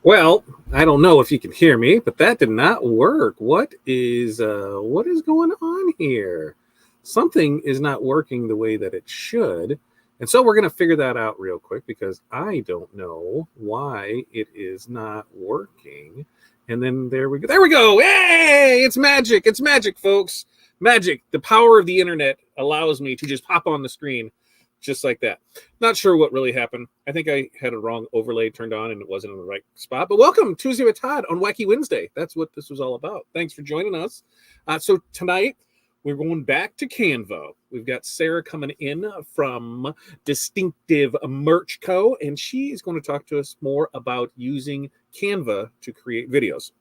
Well, I don't know if you can hear me, but that did not work. What is going on here? Something is not working the way that it should. And so we're going to figure that out real quick because I don't know why it is not working. And then there we go. There we go. Hey, it's magic. It's magic, folks. Magic. The power of the internet allows me to just pop on the screen just like that. Not sure what really happened. I think I had a wrong overlay turned on and it wasn't in the right spot. But welcome Tuesday with Todd on Wacky Wednesday. That's what this was all about. Thanks for joining us. So tonight we're going back to Canva. We've got Sarah coming in from Distinctive Merch Co. And she is going to talk to us more about using Canva to create videos.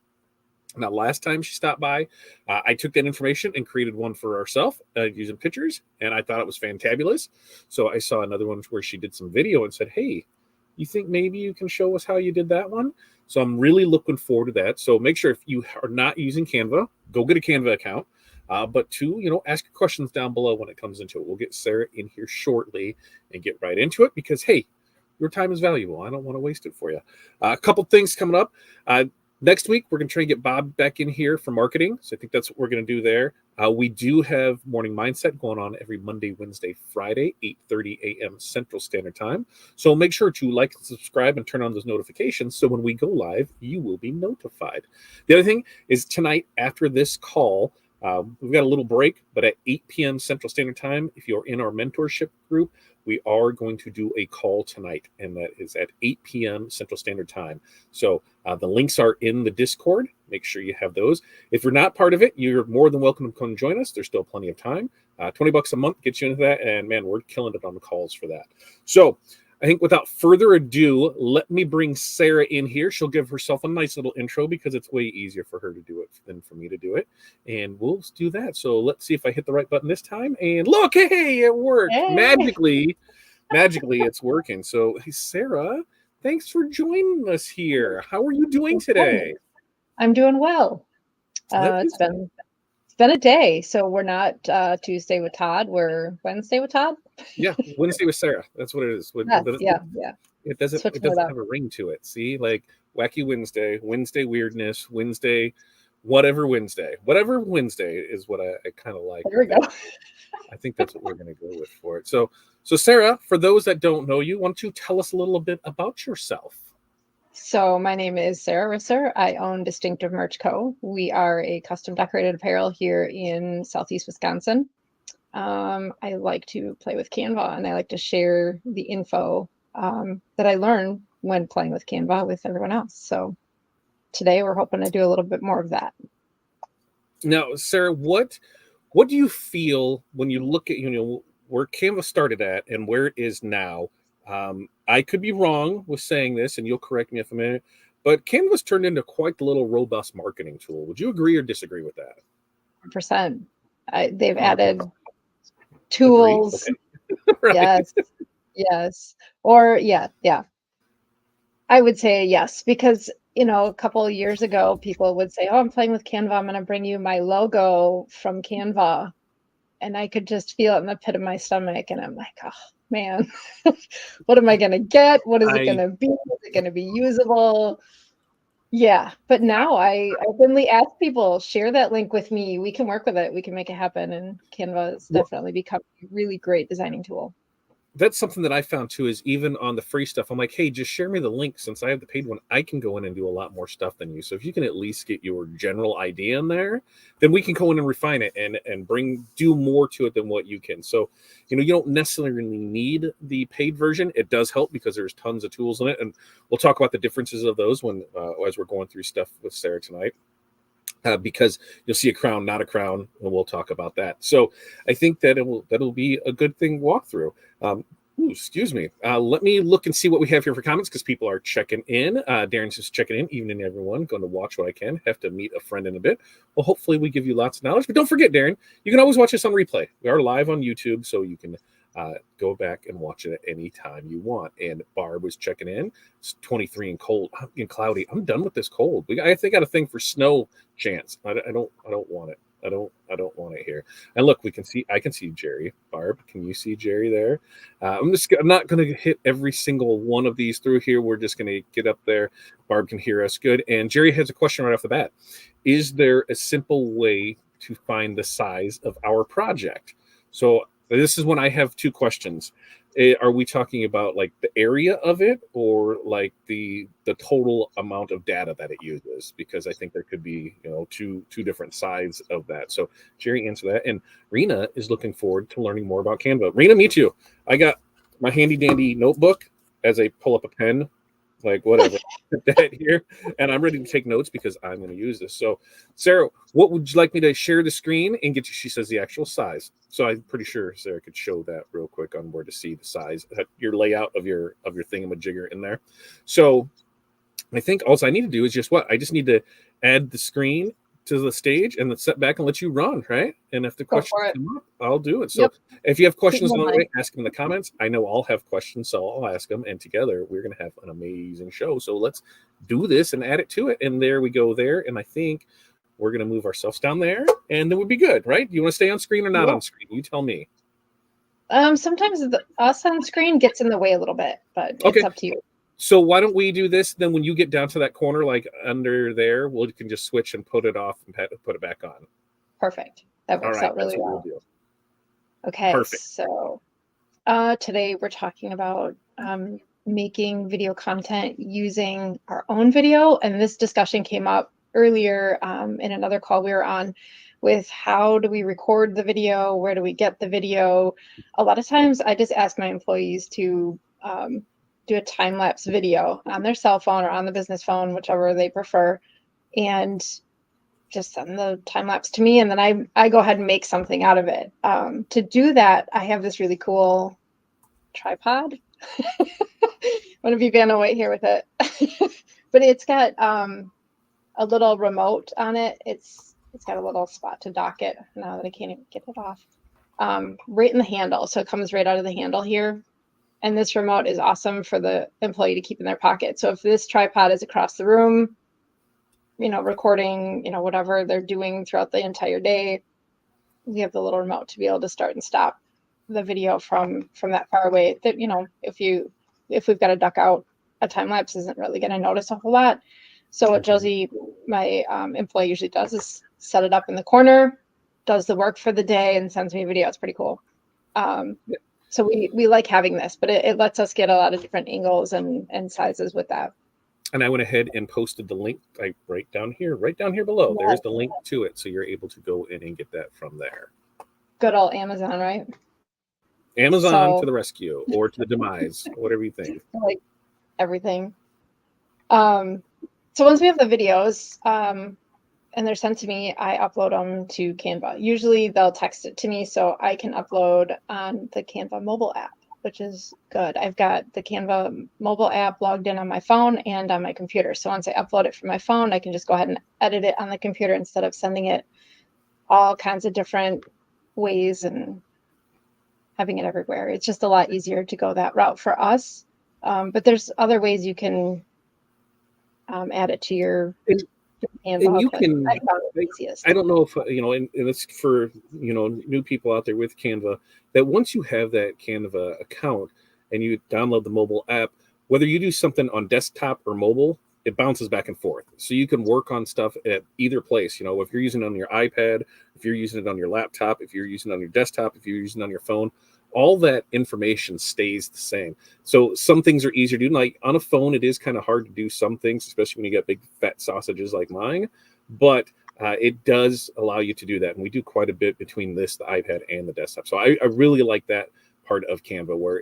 Now, last time she stopped by, I took that information and created one for ourselves using pictures, and I thought it was fantabulous. So I saw another one where she did some video and said, hey, you think maybe you can show us how you did that one? So I'm really looking forward to that. So make sure if you are not using Canva, go get a Canva account. But two, ask your questions down below when it comes into it. We'll get Sarah in here shortly and get right into it because, hey, your time is valuable. I don't want to waste it for you. A couple things coming up. Next week, we're going to try and get Bob back in here for marketing. So I think that's what we're going to do there. We do have Morning Mindset going on every Monday, Wednesday, Friday, 8:30 a.m. Central Standard Time. So make sure to like and subscribe and turn on those notifications so when we go live, you will be notified. The other thing is tonight after this call, we've got a little break, but at 8 p.m. Central Standard Time, if you're in our mentorship group, we are going to do a call tonight, and that is at 8 p.m. Central Standard Time. So the links are in the Discord. Make sure you have those. If you're not part of it, you're more than welcome to come join us. There's still plenty of time. $20 a month gets you into that, and man, we're killing it on the calls for that. So I think without further ado, let me bring Sarah in here. She'll give herself a nice little intro because it's way easier for her to do it than for me to do it. And we'll do that. So let's see if I hit the right button this time. And look, hey, it worked. Hey. Magically, it's working. So hey, Sarah, thanks for joining us here. How are you doing today? I'm doing well. It's been a day. So we're not Tuesday with Todd. We're Wednesday with Todd. Yeah, Wednesday with Sarah. That's what it is. Yeah. It doesn't have a ring to it. See, like Wacky Wednesday, Wednesday weirdness, Wednesday, whatever Wednesday is what I kind of like. There we go. I think that's what we're going to go with for it. So Sarah, for those that don't know you, why don't you tell us a little bit about yourself? So my name is Sarah Risser. I own Distinctive Merch Co. We are a custom decorated apparel here in Southeast Wisconsin. I like to play with Canva, and I like to share the info that I learn when playing with Canva with everyone else. So today we're hoping to do a little bit more of that. Now, Sarah, what do you feel when you look at where Canva started at and where it is now? I could be wrong with saying this, and you'll correct me if I'm in it, but Canva's turned into quite the little robust marketing tool. Would you agree or disagree with that? 100%. They've added tools. Okay. Right. Yes. Or yeah. I would say yes, because a couple of years ago, people would say, "Oh, I'm playing with Canva. I'm going to bring you my logo from Canva," and I could just feel it in the pit of my stomach, and I'm like, "Oh man, what am I going to get? What is it going to be? Is it going to be usable?" Yeah, but now I openly ask people, share that link with me. We can work with it. We can make it happen. And Canva has definitely become a really great designing tool. That's something that I found too, is even on the free stuff, I'm like, hey, just share me the link. Since I have the paid one, I can go in and do a lot more stuff than you. So if you can at least get your general idea in there, then we can go in and refine it and do more to it than what you can. So, you don't necessarily need the paid version. It does help because there's tons of tools in it. And we'll talk about the differences of those as we're going through stuff with Sarah tonight. Because you'll see a crown, not a crown, and we'll talk about that. So I think that that'll be a good thing to walk through. Excuse me. Let me look and see what we have here for comments because people are checking in. Darren's just checking in. Evening, everyone. Going to watch what I can. Have to meet a friend in a bit. Well, hopefully we give you lots of knowledge. But don't forget, Darren, you can always watch us on replay. We are live on YouTube, so you can go back and watch it at any time you want. And Barb was checking in. It's 23 and cold and cloudy. I'm done with this cold. I think I got a thing for snow chance. I don't want it. I don't want it here. And look, I can see Jerry. Barb, can you see Jerry there? I'm not going to hit every single one of these through here. We're just going to get up there. Barb can hear us good. And Jerry has a question right off the bat. Is there a simple way to find the size of our project? So this is when I have two questions. Are we talking about like the area of it, or like the total amount of data that it uses? Because I think there could be, two different sides of that. So Jerry, answer that. And Rena is looking forward to learning more about Canva. Rena, me too. I got my handy dandy notebook as I pull up a pen, like whatever. Put that here, and I'm ready to take notes because I'm going to use this. So, Sarah, what would you like me to share the screen and get you? She says the actual size. So I'm pretty sure Sarah could show that real quick on where to see the size, your layout of your thingamajigger in there. So I think all I need to do is just I just need to add the screen to the stage and then set back and let you run, right? And if the questions come up, I'll do it. So Yep. If you have questions along the way, ask them in the comments. I know I'll have questions, so I'll ask them. And together, we're going to have an amazing show. So let's do this and add it to it. And there we go there. And I think we're going to move ourselves down there, and then we'll be good, right? Do you want to stay on screen or not on screen? You tell me. Sometimes us on screen gets in the way a little bit, but it's up to you. So why don't we do this? Then when you get down to that corner, like under there, we can just switch and put it off and put it back on. Perfect. That works out really well. Okay. Perfect. So today we're talking about making video content using our own video. And this discussion came up earlier in another call we were on with how do we record the video? Where do we get the video? A lot of times I just ask my employees to do a time-lapse video on their cell phone or on the business phone, whichever they prefer, and just send the time-lapse to me, and then I go ahead and make something out of it. To do that, I have this really cool tripod. I'm going to be Vanna White here with it. But it's got a little remote on it. It's got a little spot to dock it, now that I can't even get it off. Right in the handle, so it comes right out of the handle here. And this remote is awesome for the employee to keep in their pocket. So if this tripod is across the room, recording, whatever they're doing throughout the entire day, we have the little remote to be able to start and stop the video from that far away. That, if we've got to duck out, a time lapse isn't really going to notice a whole lot. So what Josie, my employee, usually does is set it up in the corner, does the work for the day, and sends me a video. It's pretty cool. So we like having this, but it lets us get a lot of different angles and sizes with that. And I went ahead and posted the link right down here below. Yeah. There's the link to it. So you're able to go in and get that from there. Good old Amazon, right? Amazon to the rescue, or to the demise, whatever you think. Like everything. So once we have the videos, and they're sent to me, I upload them to Canva. Usually they'll text it to me so I can upload on the Canva mobile app, which is good. I've got the Canva mobile app logged in on my phone and on my computer. So once I upload it from my phone, I can just go ahead and edit it on the computer instead of sending it all kinds of different ways and having it everywhere. It's just a lot easier to go that route for us. But there's other ways you can add it to your and you can, I don't know if, and it's for, new people out there with Canva, that once you have that Canva account and you download the mobile app, whether you do something on desktop or mobile, it bounces back and forth. So you can work on stuff at either place. If you're using it on your iPad, if you're using it on your laptop, if you're using it on your desktop, if you're using it on your phone, all that information stays the same. So some things are easier to do. Like on a phone, it is kind of hard to do some things, especially when you got big fat sausages like mine. But it does allow you to do that. And we do quite a bit between this, the iPad, and the desktop. So I really like that part of Canva, where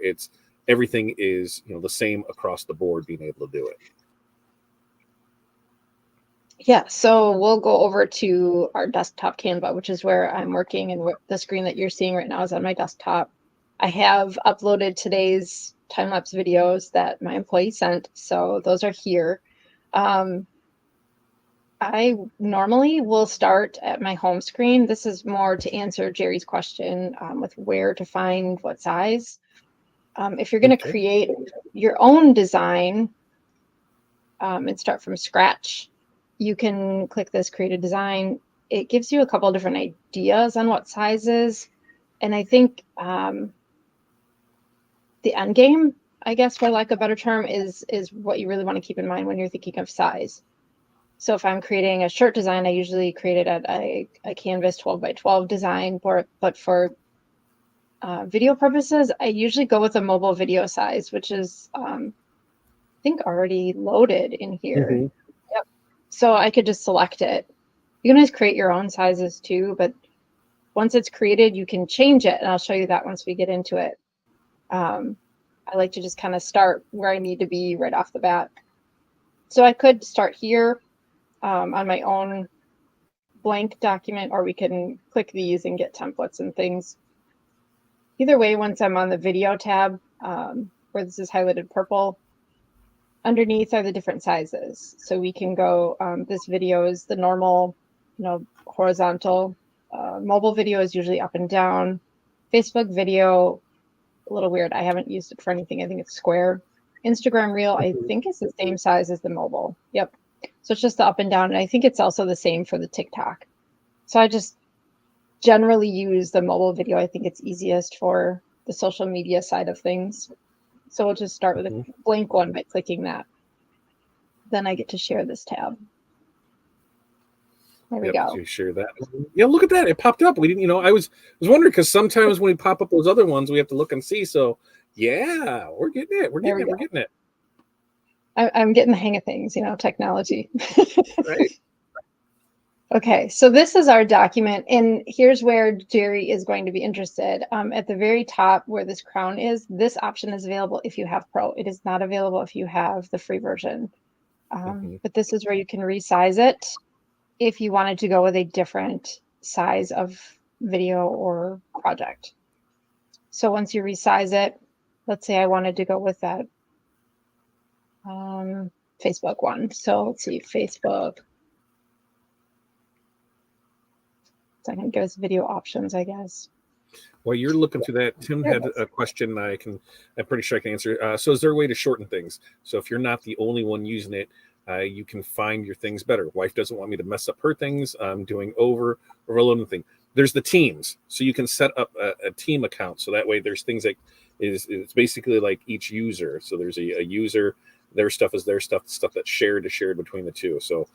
everything is the same across the board, being able to do it. Yeah, so we'll go over to our desktop Canva, which is where I'm working, and the screen that you're seeing right now is on my desktop. I have uploaded today's time-lapse videos that my employee sent, so those are here. I normally will start at my home screen. This is more to answer Jerry's question with where to find what size. If you're going to create your own design and start from scratch, you can click this create a design. it gives you a couple of different ideas on what sizes. And I think the end game, I guess, for lack of a better term, is what you really want to keep in mind when you're thinking of size. So if I'm creating a shirt design, I usually create it at a canvas 12 by 12 design. But for video purposes, I usually go with a mobile video size, which is, I think, already loaded in here. Mhm. Yep. So I could just select it. You can always create your own sizes too, but once it's created, you can change it. And I'll show you that once we get into it. I like to just kind of start where I need to be right off the bat. So I could start here on my own blank document, or we can click these and get templates and things. Either way, once I'm on the video tab, where this is highlighted purple, underneath are the different sizes. So we can go, this video is the normal, horizontal. Mobile video is usually up and down. Facebook video, a little weird. I haven't used it for anything. I think it's square. Instagram Reel, I think it's the same size as the mobile. Yep. So it's just the up and down. And I think it's also the same for the TikTok. So I just generally use the mobile video. I think it's easiest for the social media side of things. So we'll just start with a blank one by clicking that. Then I get to share this tab. There we go. So you share that. Yeah, look at that. It popped up. We didn't, I was wondering, because sometimes when we pop up those other ones, we have to look and see. So yeah, we're getting it. We're getting it. I'm getting the hang of things, technology. Right. Okay, so this is our document, and here's where Jerry is going to be interested. At the very top where this crown is, this option is available if you have Pro. It is not available if you have the free version. But this is where you can resize it if you wanted to go with a different size of video or project. So once you resize it, let's say I wanted to go with that Facebook one. So let's see, Facebook. So I can give us video options, I guess. While you're looking through that, Tim had a question I'm pretty sure I can answer. So is there a way to shorten things? So if you're not the only one using it, you can find your things better. Wife doesn't want me to mess up her things. I'm doing overloading thing. There's the teams. So you can set up a team account. So that way there's things that it's basically like each user. So there's a user, their stuff is their stuff that's shared is shared between the two. So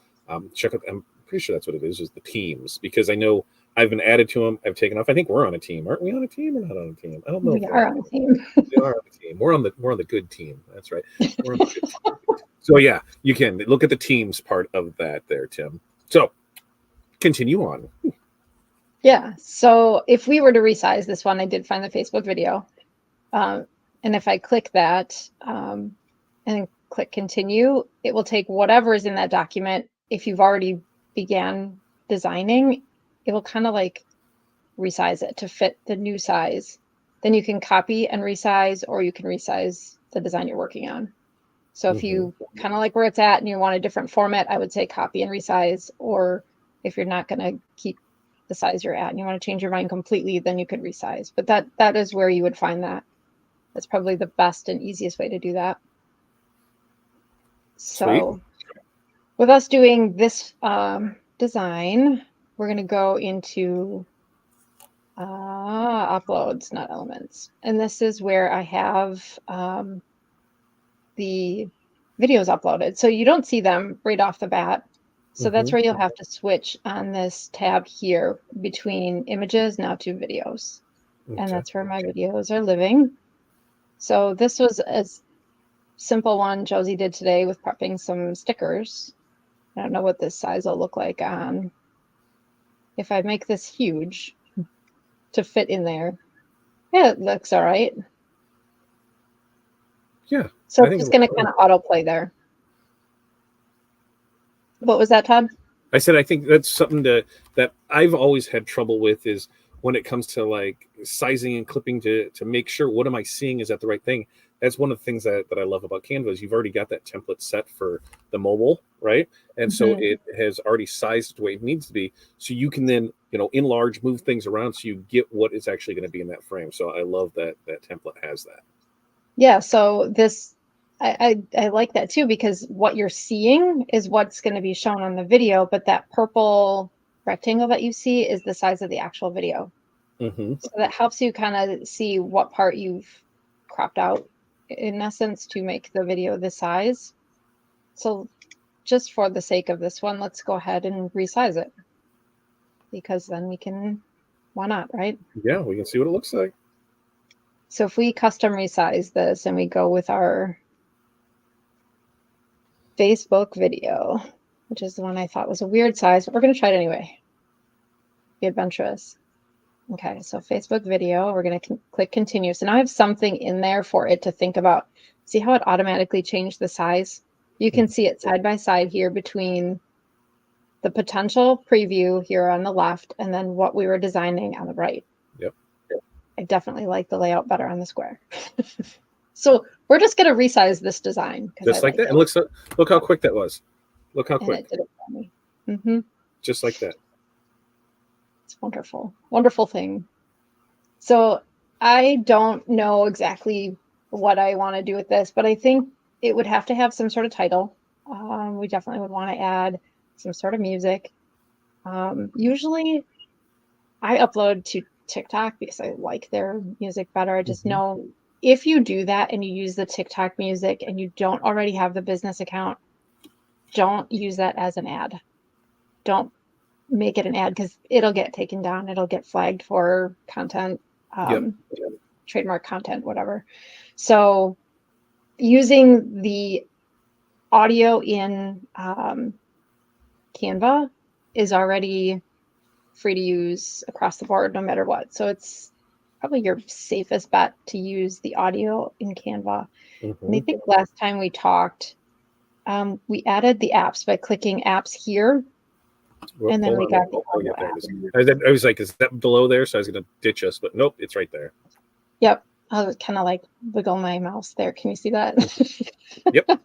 check out, I'm pretty sure that's what it is the teams, because I know I've been added to them. I've taken off. I think we're on a team. Aren't we on a team or not on a team? I don't know. We are on a team. We are on a team. We're on the good team. That's right. We're on the good team. So yeah, you can look at the teams part of that there, Tim. So continue on. Yeah. So if we were to resize this one, I did find the Facebook video. And if I click that and click continue, it will take whatever is in that document. If you've already began designing, it will kind of like resize it to fit the new size. Then you can copy and resize, or you can resize the design you're working on. So if you kind of like where it's at and you want a different format, I would say copy and resize. Or if you're not going to keep the size you're at and you want to change your mind completely, then you could resize. But that is where you would find that. That's probably the best and easiest way to do that. So with us doing this design, we're going to go into uploads, not elements. And this is where I have the videos uploaded. So you don't see them right off the bat. So that's where you'll have to switch on this tab here between images now to videos. And that's where my videos are living. So this was a simple one Josie did today with prepping some stickers. I don't know what this size will look like on. If I make this huge to fit in there, yeah, it looks all right. Yeah. So it's just going to kind of autoplay there. What was that, Todd? I said I think that's something that I've always had trouble with, is when it comes to like sizing and clipping to make sure what am I seeing is that the right thing. That's one of the things that I love about Canva is you've already got that template set for the mobile, right? And so it has already sized the way it needs to be. So you can then, enlarge, move things around so you get what is actually going to be in that frame. So I love that template has that. Yeah, so this, I like that too, because what you're seeing is what's going to be shown on the video, but that purple rectangle that you see is the size of the actual video. Mm-hmm. So that helps you kind of see what part you've cropped out, in essence, to make the video this size. So just for the sake of this one, let's go ahead and resize it, because then we can, why not, right? Yeah, we can see what it looks like. So if we custom resize this and we go with our Facebook video, which is the one I thought was a weird size, but we're going to try it anyway. Be adventurous. Okay, so Facebook video, we're going to click continue. So now I have something in there for it to think about. See how it automatically changed the size? You can see it side by side here between the potential preview here on the left and then what we were designing on the right. Yep. I definitely like the layout better on the square. So we're just going to resize this design. Just like that. And look how quick that was. Look how quick. And it did it for me. Mm-hmm. Just like that. It's wonderful. Wonderful thing. So I don't know exactly what I want to do with this, but I think it would have to have some sort of title. We definitely would want to add some sort of music. Usually I upload to TikTok because I like their music better. I just know if you do that and you use the TikTok music and you don't already have the business account, don't use that as an ad. Don't make it an ad because it'll get taken down. It'll get flagged for content, trademark content, whatever. So using the audio in Canva is already free to use across the board, no matter what. So it's probably your safest bet to use the audio in Canva. And I think last time we talked, we added the apps by clicking apps here. Well, and then we got the audio app. I was like, is that below there? So I was going to ditch us, but nope, it's right there. Yep. I was kind of like wiggle my mouse there. Can you see that? Yep.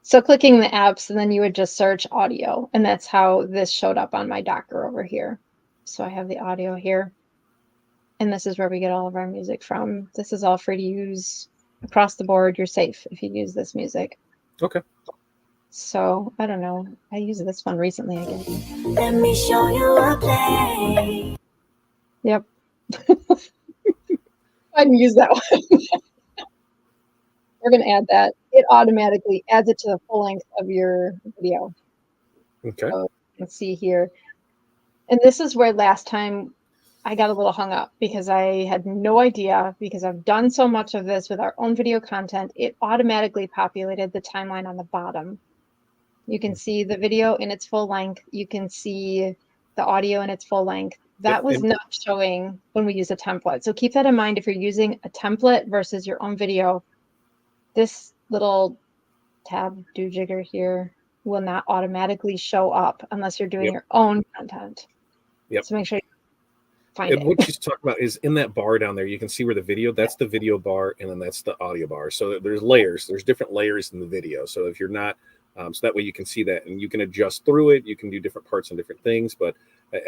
So clicking the apps, and then you would just search audio. And that's how this showed up on my Docker over here. So I have the audio here. And this is where we get all of our music from. This is all free to use across the board. You're safe if you use this music. Okay. So I don't know. I used this one recently, I guess. Let me show you a play. Yep. I didn't use that one. We're going to add that. It automatically adds it to the full length of your video. Okay. So let's see here. And this is where last time I got a little hung up because I had no idea, because I've done so much of this with our own video content, it automatically populated the timeline on the bottom. You can see the video in its full length. You can see the audio in its full length. That was not showing when we use a template. So keep that in mind if you're using a template versus your own video. This little tab dojigger here will not automatically show up unless you're doing your own content. Yep. So make sure you find it. What she's talking about is in that bar down there, you can see where the video, that's the video bar, and then that's the audio bar. So there's layers. There's different layers in the video. So if you're not, so that way you can see that and you can adjust through it. You can do different parts and different things. But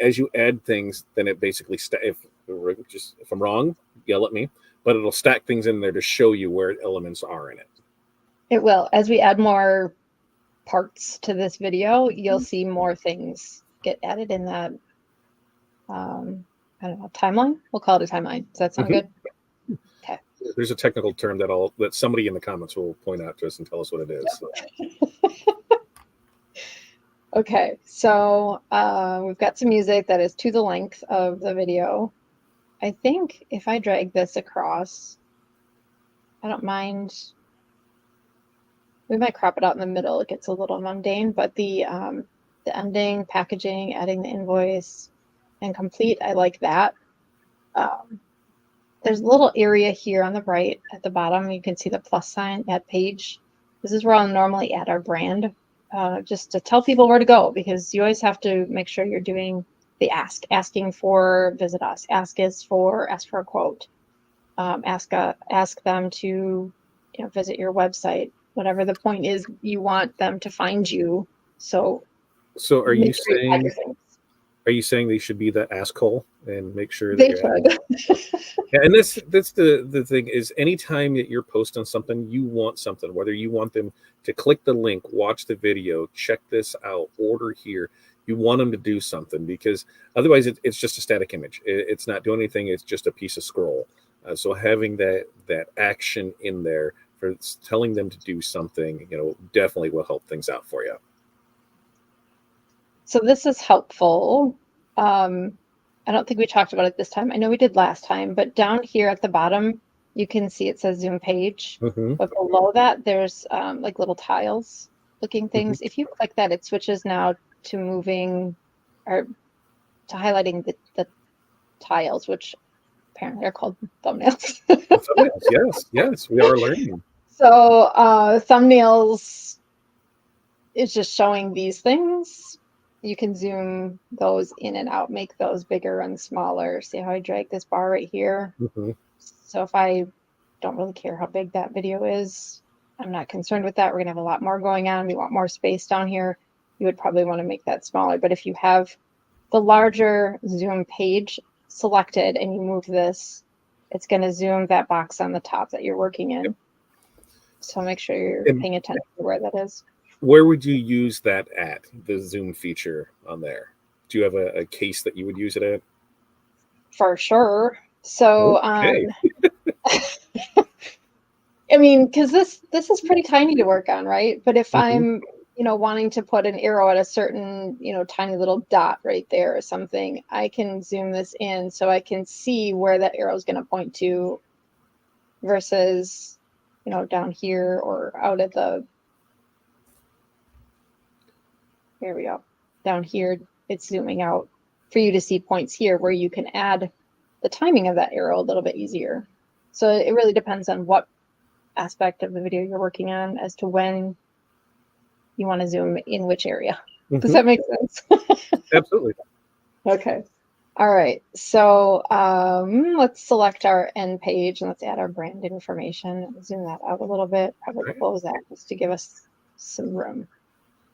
as you add things, then it basically, if I'm wrong, yell at me, but it'll stack things in there to show you where elements are in it. It will. As we add more parts to this video, you'll see more things get added in that, I don't know, timeline? We'll call it a timeline. Does that sound good? Okay. There's a technical term that somebody in the comments will point out to us and tell us what it is. So. Okay, so we've got some music that is to the length of the video. I think if I drag this across, I don't mind. We might crop it out in the middle. It gets a little mundane, but the ending, packaging, adding the invoice, and complete, I like that. There's a little area here on the right at the bottom. You can see the plus sign, add page. This is where I'll normally add our brand, just to tell people where to go, because you always have to make sure you're doing the asking for visit us, ask for a quote, ask them to visit your website, whatever the point is, you want them to find you. So are you saying they should be the ask hole and make sure that they should? Yeah, and that's the thing is, anytime that you're posting something, you want something, whether you want them to click the link, watch the video, check this out, order here, You want them to do something, because otherwise it's just a static image. It's not doing anything. It's just a piece of scroll. So having that action in there for telling them to do something, definitely will help things out for you. So this is helpful. I don't think we talked about it this time. I know we did last time, but down here at the bottom, you can see it says Zoom page. Mm-hmm. But below that, there's like little tiles looking things. If you click that, it switches now to moving or to highlighting the tiles, which apparently are called thumbnails. Thumbnails, yes, we are learning. So thumbnails is just showing these things. You can zoom those in and out, make those bigger and smaller. See how I drag this bar right here? Mm-hmm. So if I don't really care how big that video is, I'm not concerned with that. We're going to have a lot more going on. We want more space down here. You would probably want to make that smaller. But if you have the larger Zoom page selected and you move this, it's going to zoom that box on the top that you're working in. Yep. So make sure you're paying attention to where that is. Where would you use that at, the zoom feature on there? Do you have a case that you would use it at? For sure. So, okay. I mean, because this is pretty tiny to work on, right? But if I'm, wanting to put an arrow at a certain, tiny little dot right there or something, I can zoom this in so I can see where that arrow is going to point to versus, down here or out at the, here we go. Down here, it's zooming out for you to see points here where you can add the timing of that arrow a little bit easier. So it really depends on what aspect of the video you're working on as to when you want to zoom in which area. Mm-hmm. Does that make sense? Absolutely. Okay. All right. So let's select our end page and let's add our brand information. Zoom that out a little bit. Probably close that just to give us some room.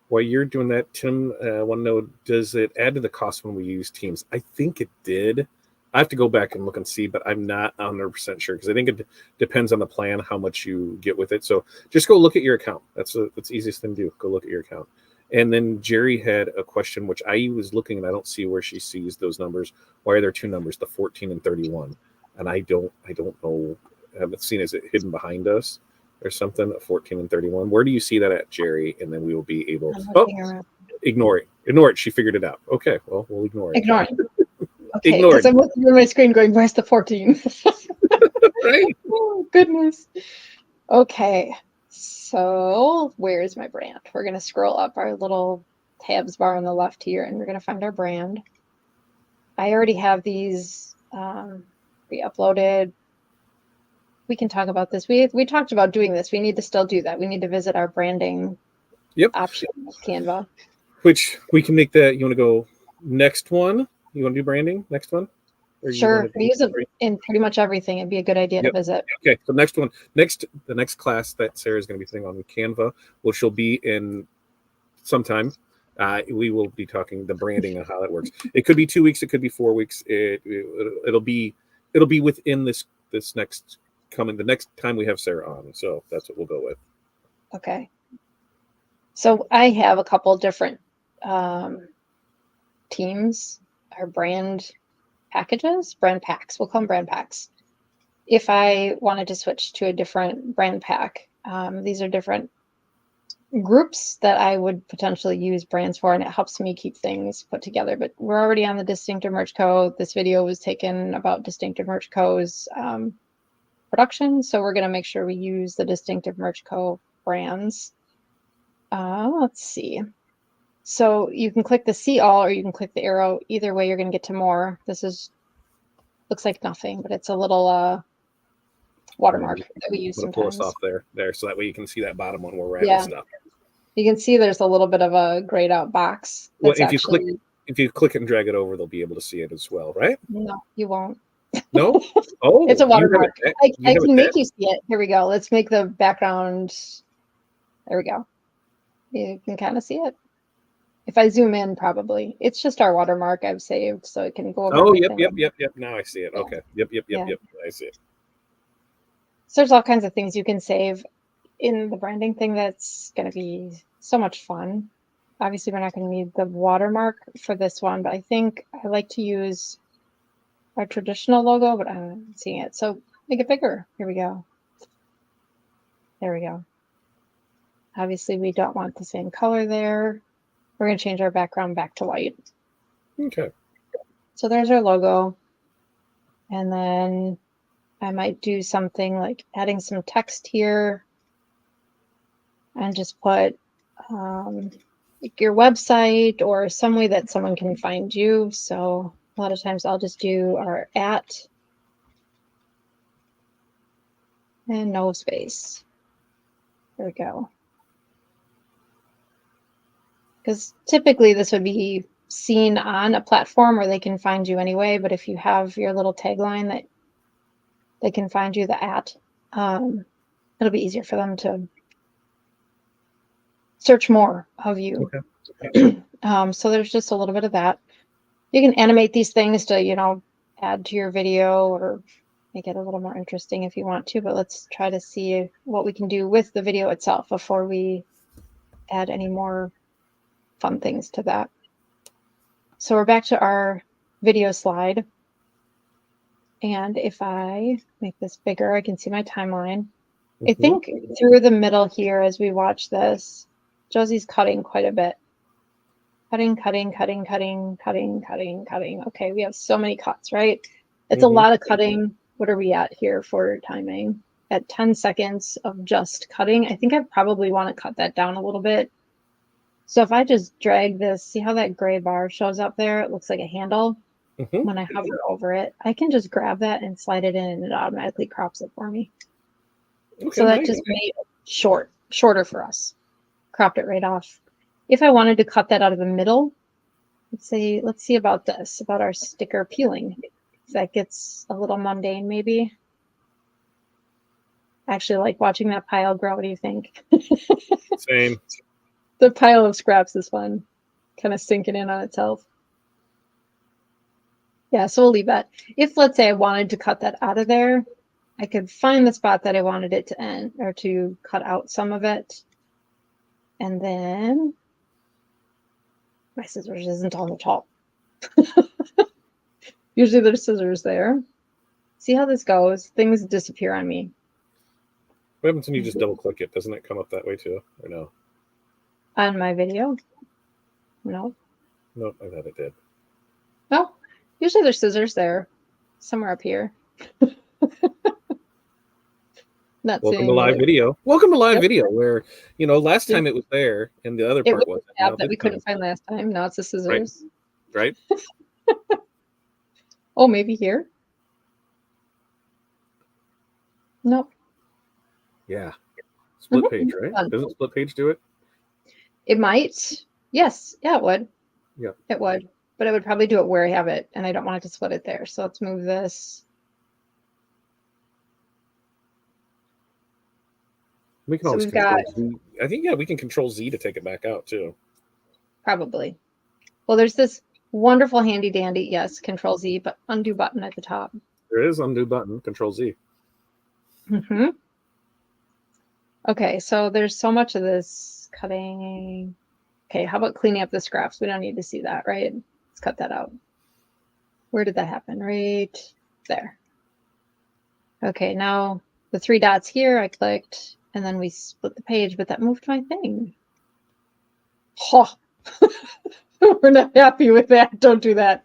While you're doing that, Tim, want to know, does it add to the cost when we use Teams? I think it did. I have to go back and look and see, but I'm not 100% sure because I think it depends on the plan, how much you get with it. So just go look at your account. That's the easiest thing to do. Go look at your account. And then Jerry had a question, which I was looking and I don't see where she sees those numbers. Why are there two numbers, the 14 and 31? And I don't know. I haven't seen, is it hidden behind us or something, 14 and 31? Where do you see that at, Jerry? And then we will be able to ignore it. Ignore it. She figured it out. Okay, well, we'll ignore it. Ignore it. Okay, because I'm looking at my screen going, where's the 14? Right. Oh, goodness. Okay, so where's my brand? We're going to scroll up our little tabs bar on the left here, and we're going to find our brand. I already have these pre-uploaded. We can talk about this. We talked about doing this. We need to still do that. We need to visit our branding option of Canva. Which we can make that. You want to go next one? You want to do branding next one? Or sure. We use it in pretty much everything. It'd be a good idea to visit. Okay. So the next class that Sarah is going to be putting on Canva, which will be in sometime. We will be talking the branding and how that works. It could be 2 weeks. It could be 4 weeks. It'll be within this next coming, the next time we have Sarah on. So that's what we'll go with. Okay. So I have a couple different teams or brand packages, brand packs. We'll call them brand packs. If I wanted to switch to a different brand pack, these are different groups that I would potentially use brands for, and it helps me keep things put together. But we're already on the Distinctive Merch Co. This video was taken about Distinctive Merch Co.'s production, so we're going to make sure we use the Distinctive Merch Co. brands. Let's see. So you can click the see all or you can click the arrow. Either way, you're going to get to more. This looks like nothing, but it's a little watermark that we use sometimes. Pull us off there, so that way you can see that bottom one where we're at stuff. You can see there's a little bit of a grayed out box. Well, if you click and drag it over, they'll be able to see it as well, right? No, you won't. No? Oh, it's a watermark. I can make you see it. Here we go. Let's make the background. There we go. You can kind of see it. If I zoom in, probably. It's just our watermark I've saved, so it can go over. Oh, yep. Now I see it. Yeah. Okay. Yep. I see it. So there's all kinds of things you can save in the branding thing that's going to be so much fun. obviously we're not going to need the watermark for this one, but I think I like to use our traditional logo, but I'm not seeing it. So make it bigger. Here we go. There we go. Obviously we don't want the same color there. We're going to change our background back to white. Okay. So there's our logo. And then I might do something like adding some text here and just put like your website or some way that someone can find you. So a lot of times I'll just do our @ and no space. There we go. Because typically this would be seen on a platform where they can find you anyway. But if you have your little tagline that they can find you, the @ it'll be easier for them to search more of you. Okay. So there's just a little bit of that. You can animate these things to, you know, add to your video or make it a little more interesting if you want to, but let's try to see what we can do with the video itself before we add any more fun things to that. So we're back to our video slide. And if I make this bigger, I can see my timeline. I think through the middle here, as we watch this, Josie's cutting quite a bit. Cutting. Okay, we have so many cuts, right? It's a lot of cutting. What are we at here for timing? At 10 seconds of just cutting. I think I probably want to cut that down a little bit. So if I just drag this, see how that gray bar shows up there? It looks like a handle. When I hover over it, I can just grab that and slide it in and it automatically crops it for me. Okay, so that just made it shorter for us. Cropped it right off. If I wanted to cut that out of the middle, let's see about this, about our sticker peeling. If that gets a little mundane, maybe. I actually like watching that pile grow. What do you think? Same. The pile of scraps is fun. Kind of sinking in on itself. Yeah, so we'll leave that. If, let's say, I wanted to cut that out of there, I could find the spot that I wanted it to end or to cut out some of it. And then my scissors isn't on the top. Usually there's scissors there. See how this goes? Things disappear on me. What happens when you just double click it? Doesn't it come up that way too? Or no? On my video? No. Nope, I thought it did. No. Usually there's scissors there. Somewhere up here. Welcome to live video. Welcome to live video where, you know, last time it was there and the other part wasn't. It was that we couldn't find last time. Now it's the scissors. Right. Oh, maybe here? Nope. Yeah. Split page, right? Doesn't split page do it? It might. Yes. Yeah, it would. Yeah. It would. But I would probably do it where I have it, and I don't want it to split it there. So let's move this. We can always control Z. I think, yeah, we can control Z to take it back out too. Probably. Well, there's this wonderful handy dandy, yes, control Z, but undo button at the top. There is undo button, control Z. Okay, so there's so much of this cutting. Okay, how about cleaning up the scraps? We don't need to see that, right? Let's cut that out. Where did that happen? Right there. Okay, now the 3 dots here, I clicked, and then we split the page, but that moved my thing. Oh, we're not happy with that. Don't do that.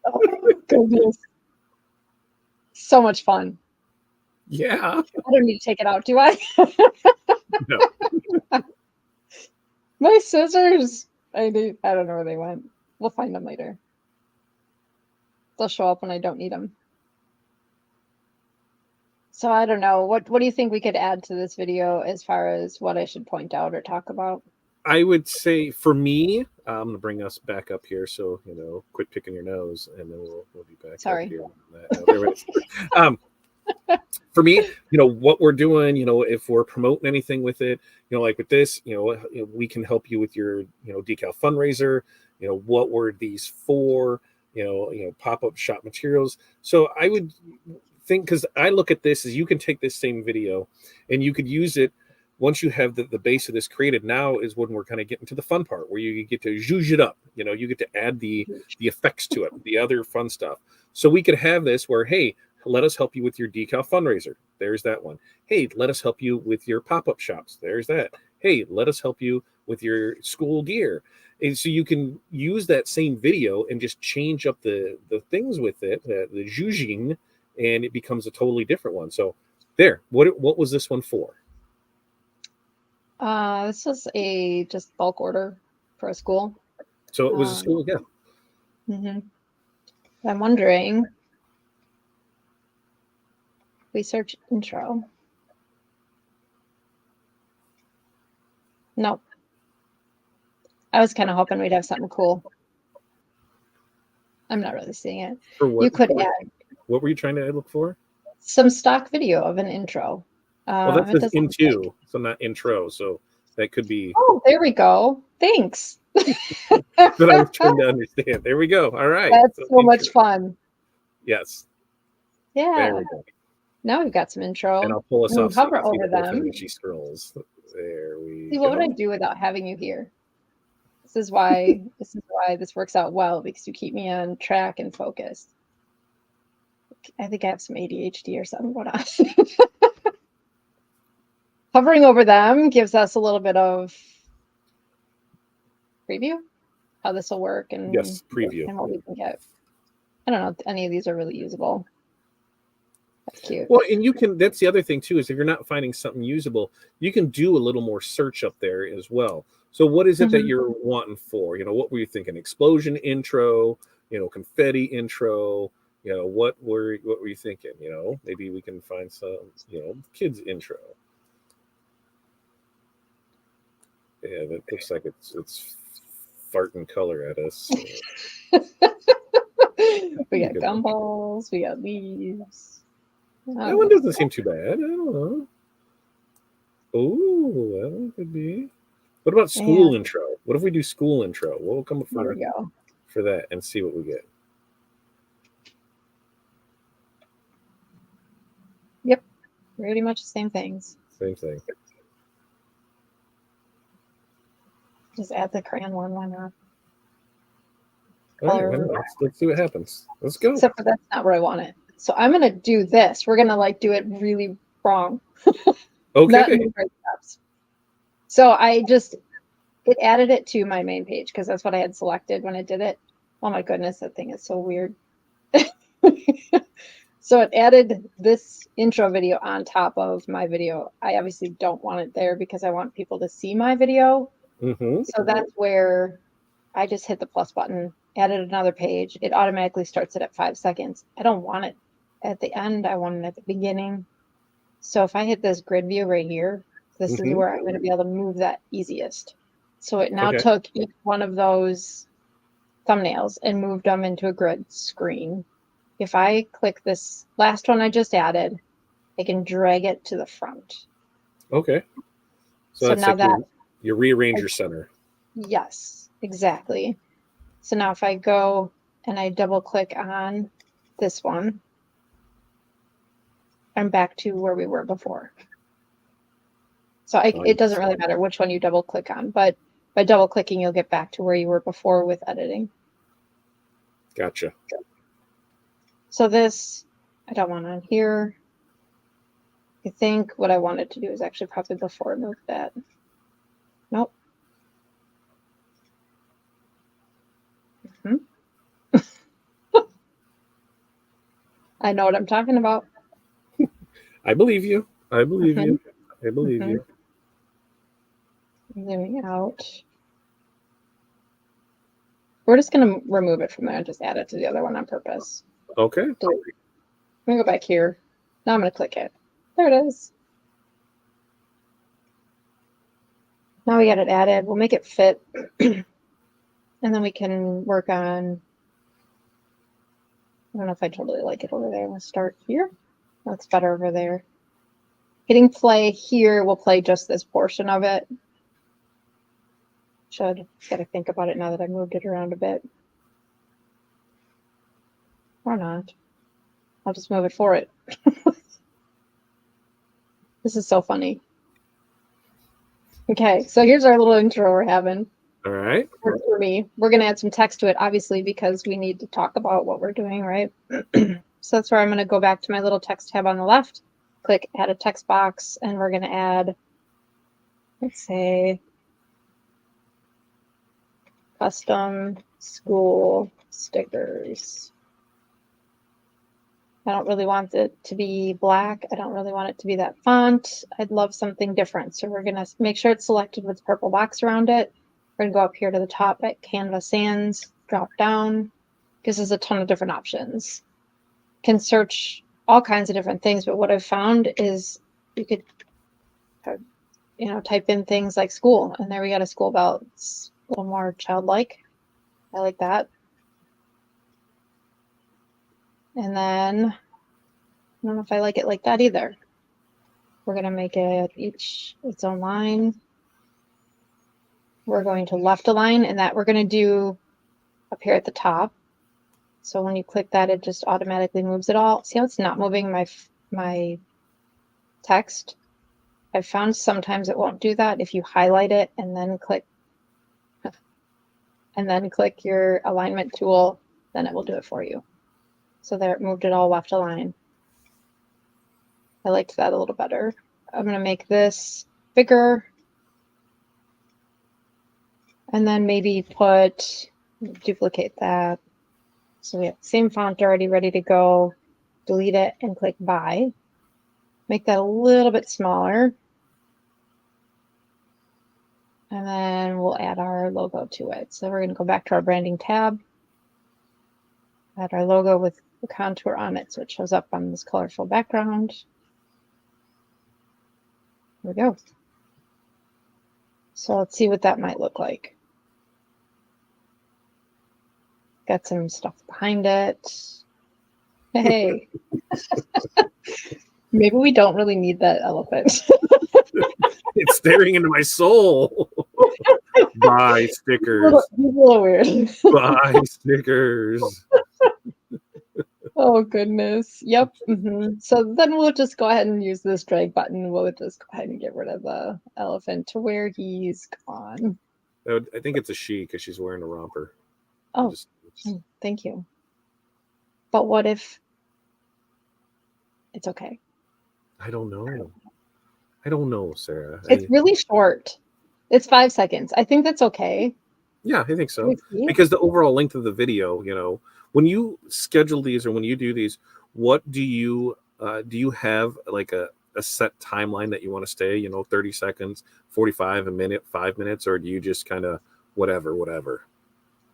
Oh my goodness. So much fun. Yeah. I don't need to take it out, do I? No. My scissors. I don't know where they went. We'll find them later. They'll show up when I don't need them. So I don't know. What do you think we could add to this video as far as what I should point out or talk about? I would say for me, I'm going to bring us back up here. So, you know, quit picking your nose and then we'll be back. Sorry. Up here. No, there it is. For me, you know, what we're doing, you know, if we're promoting anything with it, you know, like with this, you know, we can help you with your, you know, decal fundraiser, you know, what were these for, you know, pop-up shop materials. So I would think, because I look at this as you can take this same video and you could use it once you have the base of this created, now is when we're kind of getting to the fun part where you get to zhuzh it up. You get to add the effects to it, the other fun stuff. So we could have this where, hey, let us help you with your decal fundraiser. There's that one. Hey, let us help you with your pop-up shops. There's that. Hey, let us help you with your school gear. And so you can use that same video and just change up the things with it, the zhuzhing, and it becomes a totally different one. So there, what was this one for? This is a just bulk order for a school. So it was a school, yeah. Mm-hmm. I'm wondering, we search intro. Nope. I was kind of hoping we'd have something cool. I'm not really seeing it. For what? You could add. What were you trying to look for? Some stock video of an intro. Well, that says into, like... so not intro. So that could be. Oh, there we go. Thanks. But I was trying to understand. There we go. All right. That's so much fun. Yes. Yeah. There we go. Now we've got some intro. And I'll pull us off. Hover over them. She scrolls. There we See, go. what would I do without having you here? This is why this works out well, because you keep me on track and focused. I think I have some ADHD or something going on. Hovering over them gives us a little bit of preview, how this will work, and yes, preview, and what we can get. I don't know if any of these are really usable. That's cute. Well, and that's the other thing too, is if you're not finding something usable, you can do a little more search up there as well. So what is it that you're wanting for? What were you thinking? Explosion intro, confetti intro, what were you thinking? Maybe we can find some, kids intro. Yeah, that looks like it's farting color at us. We got gumballs, we got leaves. That one doesn't seem too bad. I don't know. Oh, that one could be. What about school intro? What if we do school intro? We'll come up for that and see what we get. Yep, pretty much the same things. Same thing. Just add the crayon one. Why not? All right, let's see what happens. Let's go. Except for that's not where I want it. So I'm gonna do this. We're gonna do it really wrong. Okay. So it added it to my main page because that's what I had selected when I did it. Oh my goodness, that thing is so weird. So it added this intro video on top of my video. I obviously don't want it there because I want people to see my video. So that's where I just hit the plus button, added another page. It automatically starts it at 5 seconds. I don't want it at the end. I want it at the beginning. So if I hit this grid view right here, this is where I'm going to be able to move that easiest. So it now took each one of those thumbnails and moved them into a grid screen. If I click this last one I just added, I can drag it to the front. Okay. So that's now that you rearrange your center. Yes, exactly. So now if I go and I double click on this one, I'm back to where we were before. So it doesn't really matter which one you double click on, but by double clicking, you'll get back to where you were before with editing. Gotcha. So this, I don't want on here. I think what I wanted to do is actually probably before I move that. Nope. I know what I'm talking about. I believe you. I believe you. I believe you. Zooming out. We're just going to remove it from there and just add it to the other one on purpose. Okay. Delete. I'm going to go back here. Now I'm going to click it. There it is. Now we got it added. We'll make it fit. And then we can work on, I don't know if I totally like it over there. Let's start here. That's better over there. Hitting play here will play just this portion of it. Should gotta think about it now that I moved it around a bit. Or not. I'll just move it for it. This is so funny. Okay, so here's our little intro we're having. All right. For me, we're going to add some text to it, obviously, because we need to talk about what we're doing, right? So that's where I'm going to go back to my little text tab on the left, click add a text box, and we're going to add, let's say, custom school stickers. I don't really want it to be black. I don't really want it to be that font. I'd love something different. So we're going to make sure it's selected with purple box around it. We're going to go up here to the top at Canva Sans, drop down. Gives us a ton of different options. Can search all kinds of different things, but what I've found is you could, type in things like school, and there we got a school belt. It's a little more childlike. I like that. And then I don't know if I like it like that either. We're going to make it each its own line. We're going to left align, and that we're going to do up here at the top. So when you click that, it just automatically moves it all. See how it's not moving my text? I've found sometimes it won't do that if you highlight it and then click your alignment tool, then it will do it for you. So there, it moved it all left align. I liked that a little better. I'm going to make this bigger and then maybe duplicate that. So we have the same font already ready to go. Delete it and click buy. Make that a little bit smaller. And then we'll add our logo to it. So we're going to go back to our branding tab. Add our logo with the contour on it so it shows up on this colorful background. There we go. So let's see what that might look like. Got some stuff behind it. Hey. Maybe we don't really need that elephant. It's staring into my soul. Buy stickers. He's a little weird. Buy stickers. Oh, goodness. Yep. So then we'll just go ahead and use this drag button. We'll just go ahead and get rid of the elephant to where he's gone. I think it's a she because she's wearing a romper. Oh, thank you. But what if it's okay? I don't know, Sarah. It's really short. It's 5 seconds. I think that's okay. Yeah, I think so. Because the overall length of the video, when you schedule these or when you do these, what do you have like a set timeline that you want to stay, 30 seconds, 45, a minute, 5 minutes, or do you just kind of whatever?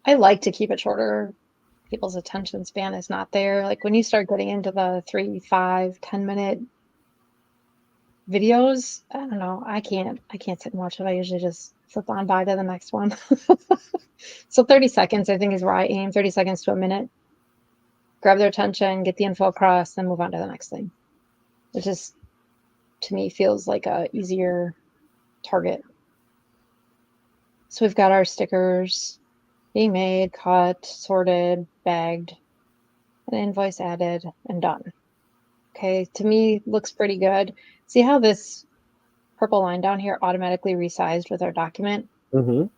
I like to keep it shorter. People's attention span is not there. Like when you start getting into the 3, 5, 10-minute videos, I don't know. I can't sit and watch it. I usually just flip on by to the next one. So 30 seconds, I think, is where I aim. 30 seconds to a minute. Grab their attention, get the info across, then move on to the next thing. It just, to me, feels like a easier target. So we've got our stickers being made, cut, sorted, bagged, an invoice added, and done. Okay, to me, looks pretty good. See how this purple line down here automatically resized with our document? Mm-hmm.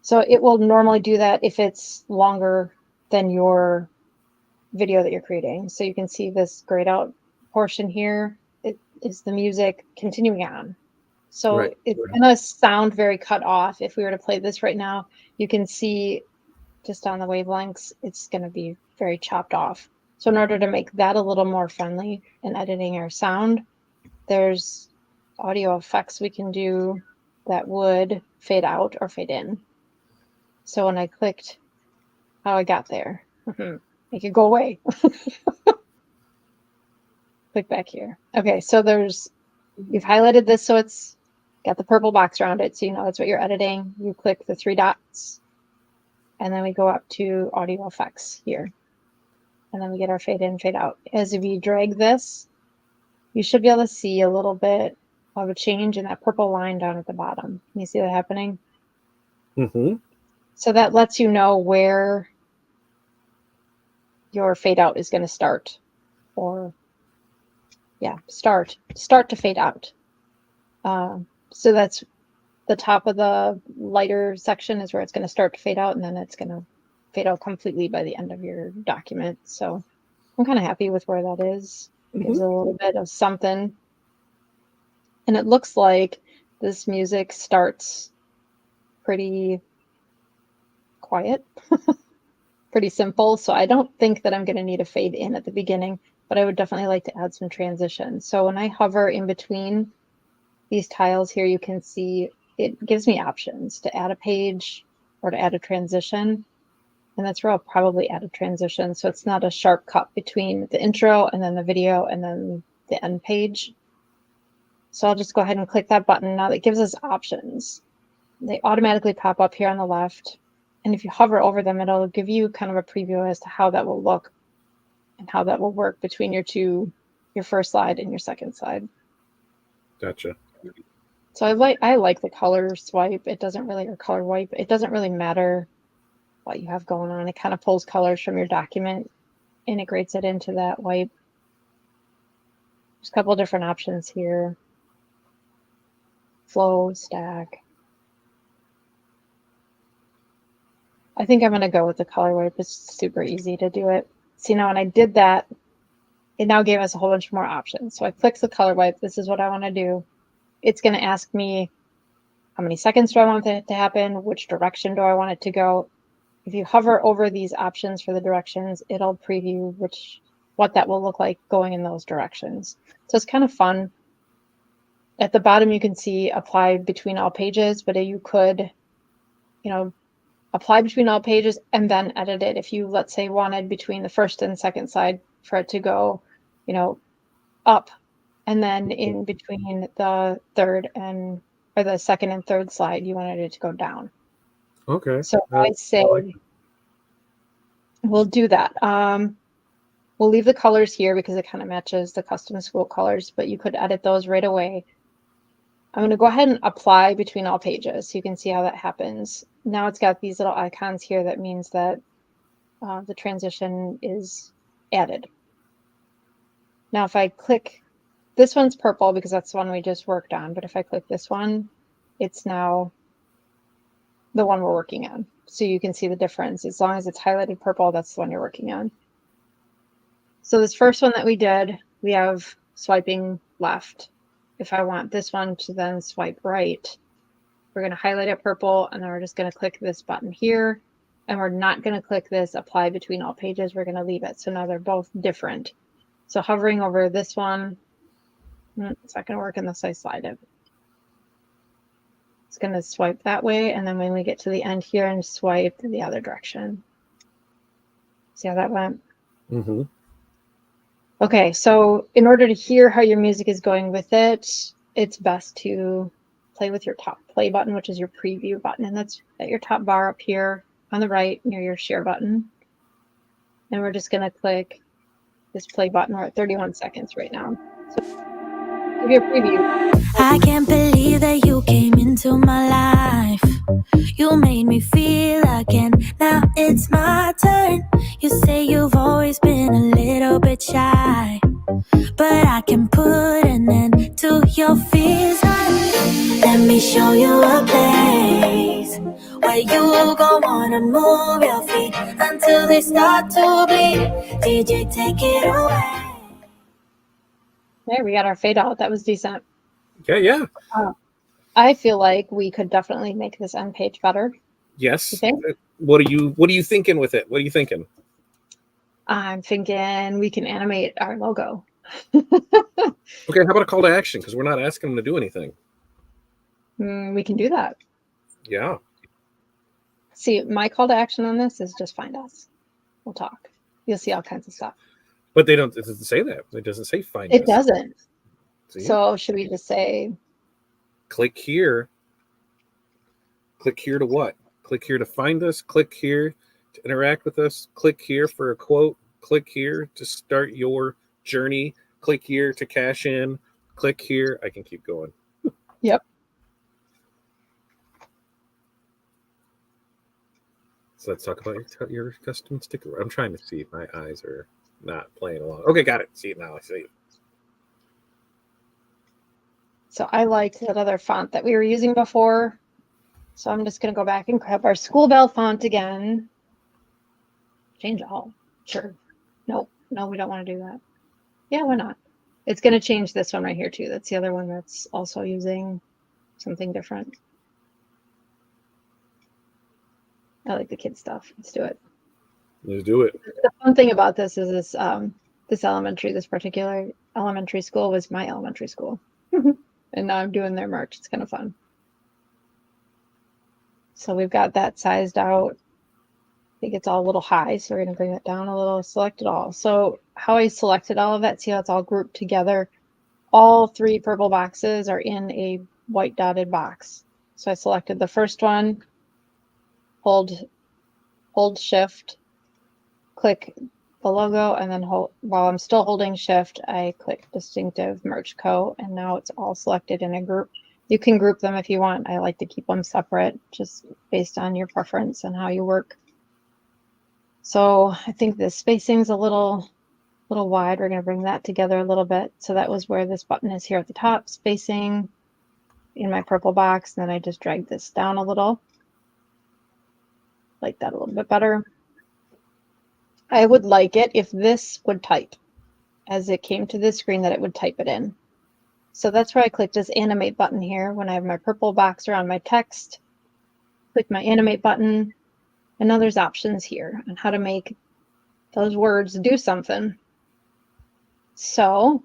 So it will normally do that if it's longer than your video that you're creating. So you can see this grayed out portion here. It is the music continuing on. So it's going to sound very cut off. If we were to play this right now, you can see just on the wavelengths, it's going to be very chopped off. So in order to make that a little more friendly in editing our sound, there's audio effects we can do that would fade out or fade in. So when I clicked how I got there, make it go away. Click back here. Okay, so you've highlighted this so it's got the purple box around it, so you know that's what you're editing. You click the 3 dots, and then we go up to audio effects here. And then we get our fade in, fade out. As if you drag this, you should be able to see a little bit of a change in that purple line down at the bottom. Can you see that happening? Mm-hmm. So that lets you know where your fade out is going to start. Or, yeah, start to fade out. So that's the top of the lighter section is where it's going to start to fade out, and then it's going to fade out completely by the end of your document. So I'm kind of happy with where that is. It gives a little bit of something. And it looks like this music starts pretty quiet, pretty simple. So I don't think that I'm going to need a fade in at the beginning, but I would definitely like to add some transition. So when I hover in between these tiles here, you can see it gives me options to add a page or to add a transition. And that's where I'll probably add a transition. So it's not a sharp cut between the intro and then the video and then the end page. So I'll just go ahead and click that button. Now that gives us options. They automatically pop up here on the left. And if you hover over them, it'll give you kind of a preview as to how that will look and how that will work between your first slide and your second slide. Gotcha. So I like the color swipe. It doesn't really, or color wipe. It doesn't really matter what you have going on. It kind of pulls colors from your document, integrates it into that wipe. There's a couple different options here. Flow, stack. I think I'm going to go with the color wipe. It's super easy to do it. See, now when I did that, it now gave us a whole bunch more options. So I clicked the color wipe. This is what I want to do. It's going to ask me how many seconds do I want it to happen? Which direction do I want it to go? If you hover over these options for the directions, it'll preview what that will look like going in those directions. So it's kind of fun. At the bottom, you can see apply between all pages, but you could, apply between all pages and then edit it. If you, let's say, wanted between the first and second slide for it to go, up, and then in between the the second and third slide, you wanted it to go down. Okay. So I say we'll do that. We'll leave the colors here because it kind of matches the custom school colors, but you could edit those right away. I'm going to go ahead and apply between all pages so you can see how that happens. Now it's got these little icons here. That means that the transition is added. Now if I click, this one's purple because that's the one we just worked on, but if I click this one, it's now the one we're working on. So you can see the difference. As long as it's highlighted purple, that's the one you're working on. So this first one that we did, we have swiping left. If I want this one to then swipe right, we're going to highlight it purple, and then we're just going to click this button here, and we're not going to click this apply between all pages. We're going to leave it. So now they're both different. So hovering over this one, it's not going to work unless I slide it. It's going to swipe that way, and then when we get to the end here and swipe the other direction. See how that went? Mm-hmm. Okay, so in order to hear how your music is going with it, it's best to play with your top play button, which is your preview button, and that's at your top bar up here on the right near your share button. And we're just going to click this play button. We're at 31 seconds right now. So give you a preview. I can't believe that you came into my life. You made me feel again. Now it's my turn. You say you've always been a little bit shy, but I can put an end to your fears. Let me show you a place where you gon' wanna move your feet until they start to bleed. DJ, take it away. There, we got our fade out. That was decent. Yeah. I feel like we could definitely make this end page better. Yes. You think? What are you thinking with it? What are you thinking? I'm thinking we can animate our logo. Okay, how about a call to action? Because we're not asking them to do anything. We can do that. Yeah. See, my call to action on this is just find us. We'll talk. You'll see all kinds of stuff. But it doesn't say that. It doesn't say find It us. doesn't. See? So should we just say click here? Click here to what? Click here to find us. Click here to interact with us. Click here for a quote. Click here to start your journey. Click here to cash in. Click here. I can keep going. Yep. So let's talk about your custom sticker. I'm trying to see if my eyes are not playing along. Okay, got it. See it now. I see it. So I liked that other font that we were using before. So I'm just going to go back and grab our school bell font again. Change all. Sure. Nope. No, we don't want to do that. Yeah, why not? It's going to change this one right here too. That's the other one that's also using something different. I like the kid stuff. Let's do it. Let's do it. The fun thing about this is this particular elementary school was my elementary school. And now I'm doing their merch. It's kind of fun. So we've got that sized out. I think it's all a little high, so we're going to bring it down a little, select it all. So how I selected all of that, see how it's all grouped together? All 3 purple boxes are in a white dotted box. So I selected the first one, hold shift, click the logo, and then while I'm still holding shift, I click distinctive merge co, and now it's all selected in a group. You can group them if you want. I like to keep them separate just based on your preference and how you work. So I think the spacing's a little wide. We're going to bring that together a little bit. So that was where this button is here at the top, spacing in my purple box. And then I just dragged this down a little, like that a little bit better. I would like it if this would type as it came to this screen, that it would type it in. So that's where I clicked this animate button here. When I have my purple box around my text, click my animate button. And now there's options here on how to make those words do something. So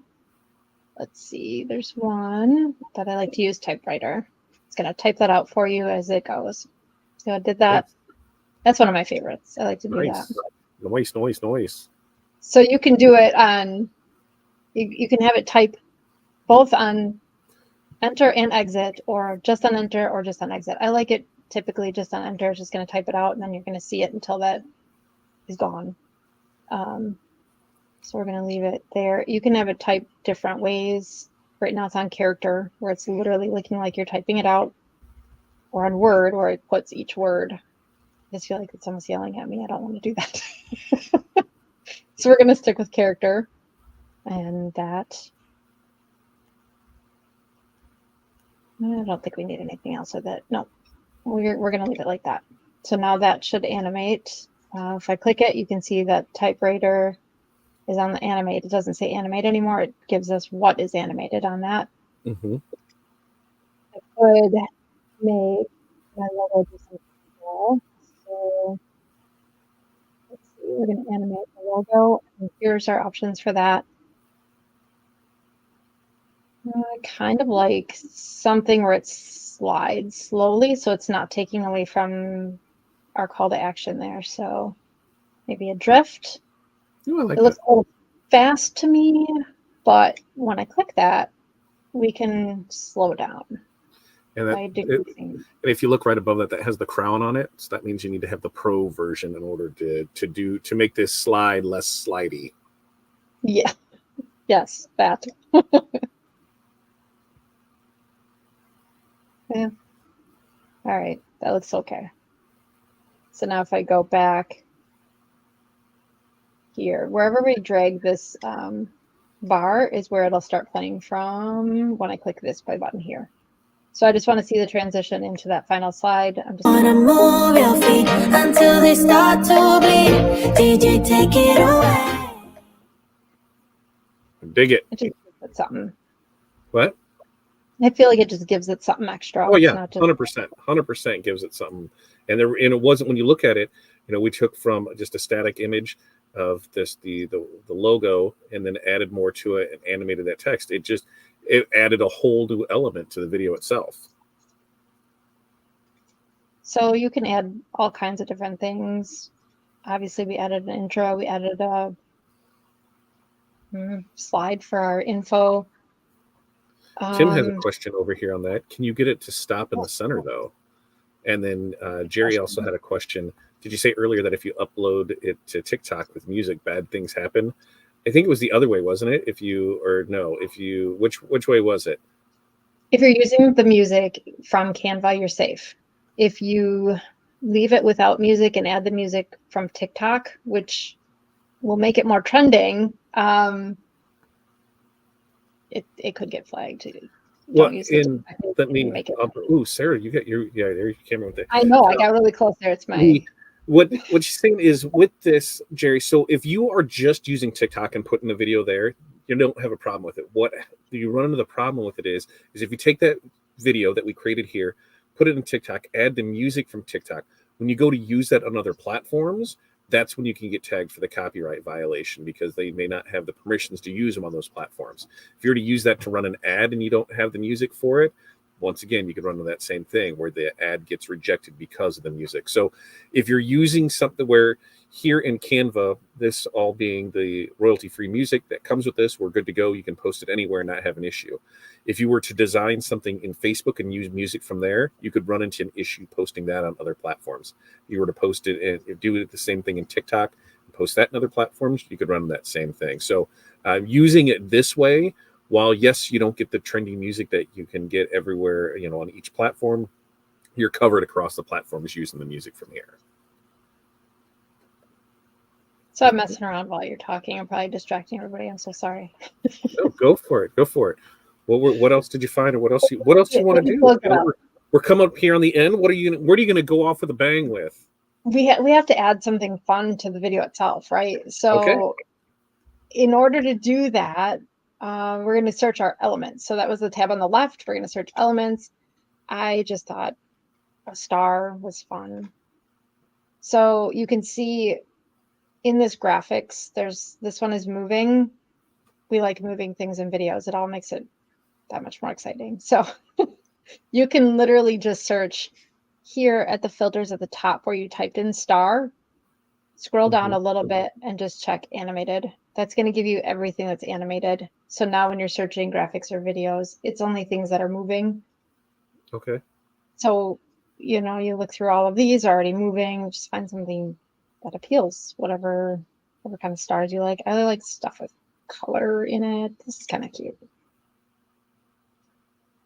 let's see, there's one that I like to use, typewriter. It's going to type that out for you as it goes. So I did that. That's one of my favorites. I like to do that. Noise. So you can do it on, you can have it type both on enter and exit, or just on enter or just on exit. I like it typically just on enter. It's just going to type it out, and then you're going to see it until that is gone. So we're going to leave it there. You can have it type different ways. Right now it's on character, where it's literally looking like you're typing it out, or on word, where it puts each word. I just feel like it's almost yelling at me. I don't want to do that. So we're going to stick with character, and that. I don't think we need anything else with it. No, we're going to leave it like that. So now that should animate. If I click it, you can see that typewriter is on the animate. It doesn't say animate anymore. It gives us what is animated on that. Mm-hmm. I could make my logo do something cool. So let's see, we're going to animate the logo. And here's our options for that. Kind of like something where it slides slowly, so it's not taking away from our call to action there. So maybe a drift. Ooh, I like it looks that. a little fast to me, but when I click that, we can slow down. And if you look right above that, that has the crown on it. So that means you need to have the pro version in order to make this slide less slidey. Yeah. Yes, that. Yeah. All right, that looks okay. So now if I go back here, wherever we drag this bar is where it'll start playing from when I click this play button here. So I just want to see the transition into that final slide. I'm just wanna move your feet until they start to bleed. DJ, take it away. Dig it. It just gives it something. What? I feel like it just gives it something extra. Oh yeah, 100% gives it something. And it wasn't, when you look at it, we took from just a static image of the logo and then added more to it and animated that text. It added a whole new element to the video itself. So you can add all kinds of different things. Obviously, we added an intro. We added a slide for our info. Tim has a question over here on that. Can you get it to stop in the center, though? And then Jerry also had a question. Did you say earlier that if you upload it to TikTok with music, bad things happen? I think it was the other way, wasn't it? Which way was it? If you're using the music from Canva, you're safe. If you leave it without music and add the music from TikTok, which will make it more trending, it could get flagged. Well, don't use the in TikTok music let and me. make it. Ooh, Sarah, you got your camera with it. I know I got really close there. It's my. The what she's saying is with this, Jerry. So if you are just using TikTok and putting the video there, you don't have a problem with it. What you run into the problem with it is if you take that video that we created here, put it in TikTok, add the music from TikTok. When you go to use that on other platforms, that's when you can get tagged for the copyright violation because they may not have the permissions to use them on those platforms. If you're to use that to run an ad and you don't have the music for it, once again, you could run into that same thing where the ad gets rejected because of the music. So if you're using something where here in Canva, this all being the royalty-free music that comes with this, we're good to go. You can post it anywhere and not have an issue. If you were to design something in Facebook and use music from there, you could run into an issue posting that on other platforms. If you were to post it and do it the same thing in TikTok and post that in other platforms, you could run that same thing. So using it this way, while yes, you don't get the trendy music that you can get everywhere, on each platform, you're covered across the platforms using the music from here. So I'm messing around while you're talking. I'm probably distracting everybody. I'm so sorry. No, go for it. Go for it. What else did you find, or what else you want to do? We're coming up here on the end. Where are you going to go off with a bang with? We have to add something fun to the video itself, right? So in order to do that, we're going to search our elements. So that was the tab on the left. We're going to search elements. I just thought a star was fun. So you can see in this graphics, this one is moving. We like moving things in videos. It all makes it that much more exciting. So you can literally just search here at the filters at the top where you typed in star, scroll down a little bit and just check animated. That's going to give you everything that's animated. So now when you're searching graphics or videos, it's only things that are moving. Okay. So, you look through all of these already moving, just find something that appeals, whatever kind of stars you like. I really like stuff with color in it. This is kind of cute.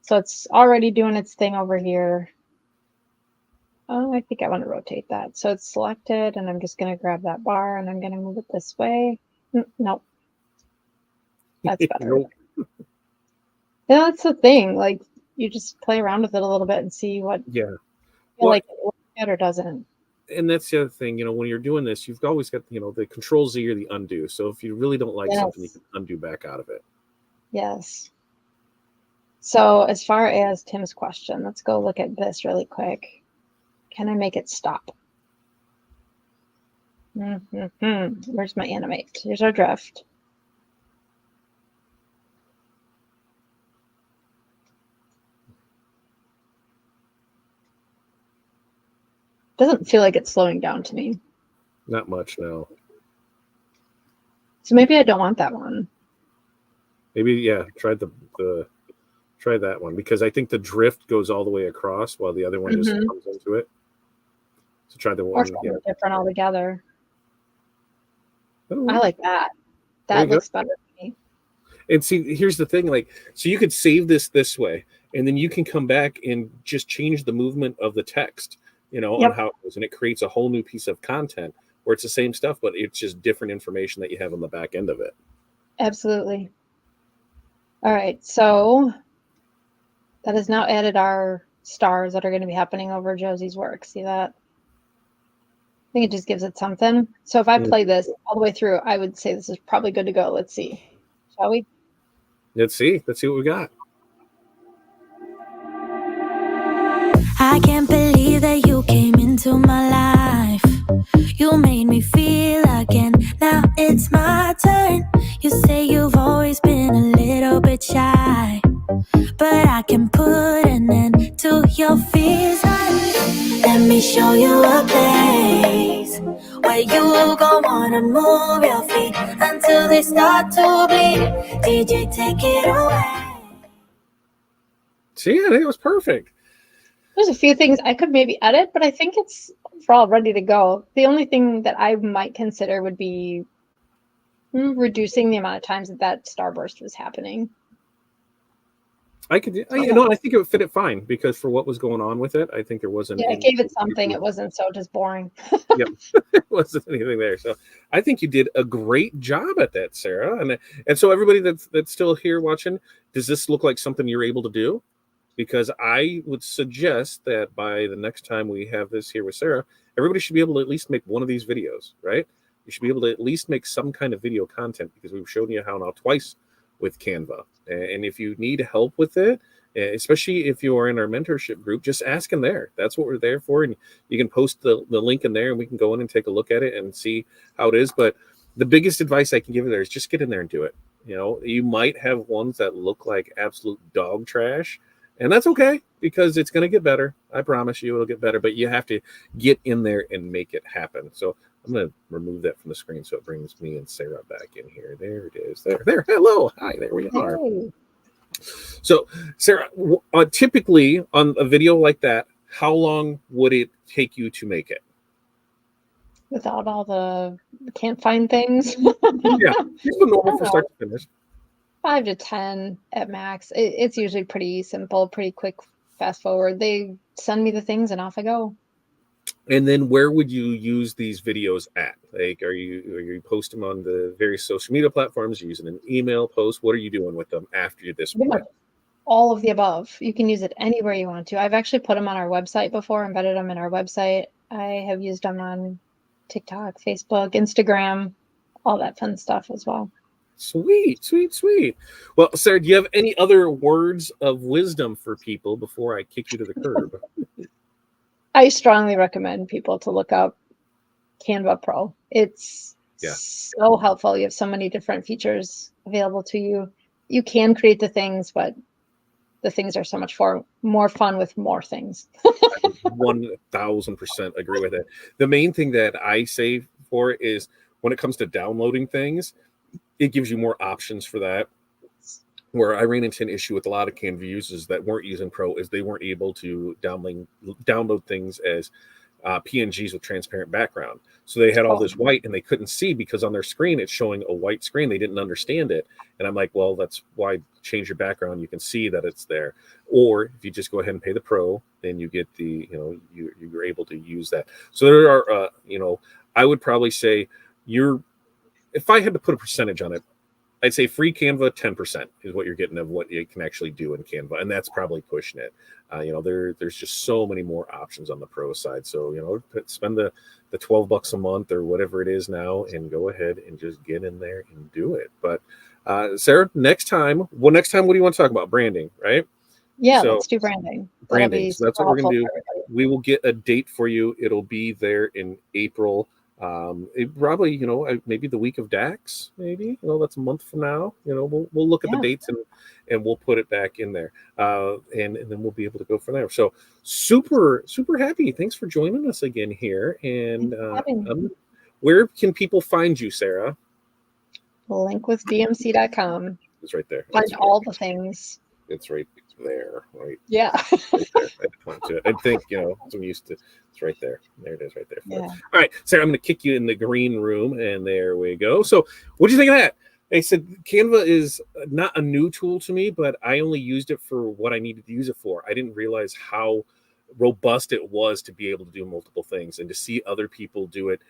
So it's already doing its thing over here. Oh, I think I want to rotate that. So it's selected, and I'm just going to grab that bar, and I'm going to move it this way. Nope. That's better. Nope. Yeah, that's the thing. Like, you just play around with it a little bit and see what like it looks good or doesn't. And that's the other thing, when you're doing this, you've always got, the Control Z or the undo. So if you really don't like something, you can undo back out of it. Yes. So as far as Tim's question, let's go look at this really quick. Can I make it stop? Where's my animate? Here's our drift. Doesn't feel like it's slowing down to me. Not much, no. So maybe I don't want that one. Maybe, try try that one, because I think the drift goes all the way across while the other one just comes into it. So try the one. Or different altogether. I like that. That looks better to me. And see, here's the thing, so you could save this way, and then you can come back and just change the movement of the text, on how it goes, and it creates a whole new piece of content where it's the same stuff, but it's just different information that you have on the back end of it. Absolutely. All right, so that has now added our stars that are going to be happening over Josie's work. See that? I think it just gives it something. So if I play this all the way through, I would say this is probably good to go. Let's see. Shall we? Let's see what we got. I can't believe that you came into my life. You made me feel again. Now it's my turn. You say you've always been a little bit shy, but I can put an end to your fears. Let me show you a place where you gon' wanna move your feet until they start to bleed. DJ, take it away. See, I think it was perfect. There's a few things I could maybe edit, but I think it's overall ready to go. The only thing that I might consider would be reducing the amount of times that starburst was happening. I could, you know, I think it would fit it fine because for what was going on with it, I think there wasn't. Yeah, I gave it something. It wasn't so just boring. Yep, there wasn't anything there. So I think you did a great job at that, Sarah. And so everybody that's still here watching, does this look like something you're able to do? Because I would suggest that by the next time we have this here with Sarah, everybody should be able to at least make one of these videos, right? You should be able to at least make some kind of video content because we've shown you how now twice with Canva. And if you need help with it, especially if you are in our mentorship group, just ask in there. That's what we're there for. And you can post the link in there and we can go in and take a look at it and see how it is. But the biggest advice I can give you there is just get in there and do it. You know, you might have ones that look like absolute dog trash, and that's okay because it's going to get better. I promise you it'll get better, but you have to get in there and make it happen. So I'm going to remove that from the screen so it brings me and Sarah back in here. There it is. There. Hello. Hi. There we are. Hey. So, Sarah, typically on a video like that, how long would it take you to make it? Without all the can't find things. Yeah, just the normal from start to finish. 5 to 10 at max. It's usually pretty simple, pretty quick, fast forward. They send me the things and off I go. And then where would you use these videos at? Like, are you post them on the various social media platforms? Are you using an email post? What are you doing with them after this point? All of the above. You can use it anywhere you want to. I've actually put them on our website before, embedded them in our website. I have used them on TikTok, Facebook, Instagram, all that fun stuff as well. Sweet. Well, Sarah, do you have any other words of wisdom for people before I kick you to the curb? I strongly recommend people to look up Canva Pro. It's so helpful. You have so many different features available to you. You can create the things, but the things are so much more fun with more things. 1000% agree with it. The main thing that I say for it is when it comes to downloading things, it gives you more options for that. Where I ran into an issue with a lot of Canva users that weren't using Pro is they weren't able to download things as PNGs with transparent background. So they had all this white and they couldn't see because on their screen it's showing a white screen. They didn't understand it. And I'm like, well, that's why change your background. You can see that it's there. Or if you just go ahead and pay the Pro, then you get the, you're able to use that. So there are, I would probably say if I had to put a percentage on it, I'd say free Canva 10% is what you're getting of what you can actually do in Canva, and that's probably pushing it. There's just so many more options on the Pro side. So spend the $12 a month or whatever it is now, and go ahead and just get in there and do it. But Sarah, next time, what do you want to talk about? Branding, right? Yeah, let's do branding. Branding. So that's what we're gonna do. We will get a date for you. It'll be there in April. It probably, maybe the week of DAX, maybe, that's a month from now, we'll look at the dates and we'll put it back in there. And then we'll be able to go from there. So super, super happy. Thanks for joining us again here. And where can people find you, Sarah? Linkwithdmc.com. It's right there. Find all the things. It's right there, right? Yeah. Right there. I point to it. I think, I'm used to. It's right there. There it is, right there. Yeah. All right, Sarah, I'm going to kick you in the green room, and there we go. So, what do you think of that? I said Canva is not a new tool to me, but I only used it for what I needed to use it for. I didn't realize how robust it was to be able to do multiple things, and to see other people do it,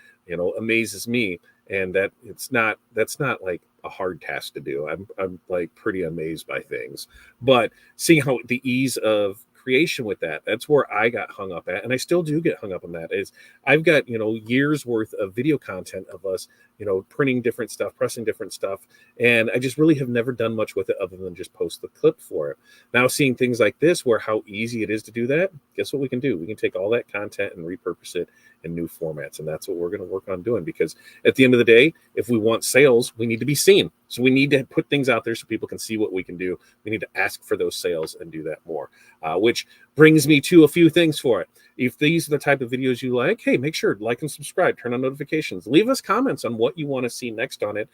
amazes me. And that's not like a hard task to do. I'm like pretty amazed by things, but seeing how the ease of creation with that's where I got hung up at, and I still do get hung up on that. Is I've got years worth of video content of us printing different stuff, pressing different stuff, and I just really have never done much with it other than just post the clip for it. Now seeing things like this where how easy it is to do that, guess what we can do? We can take all that content and repurpose it in new formats, and that's what we're going to work on doing, because at the end of the day, if we want sales, we need to be seen. So we need to put things out there so people can see what we can do. We need to ask for those sales and do that more, which brings me to a few things for it. If these are the type of videos you like, hey, make sure to like and subscribe, turn on notifications, leave us comments on what you want to see next on it.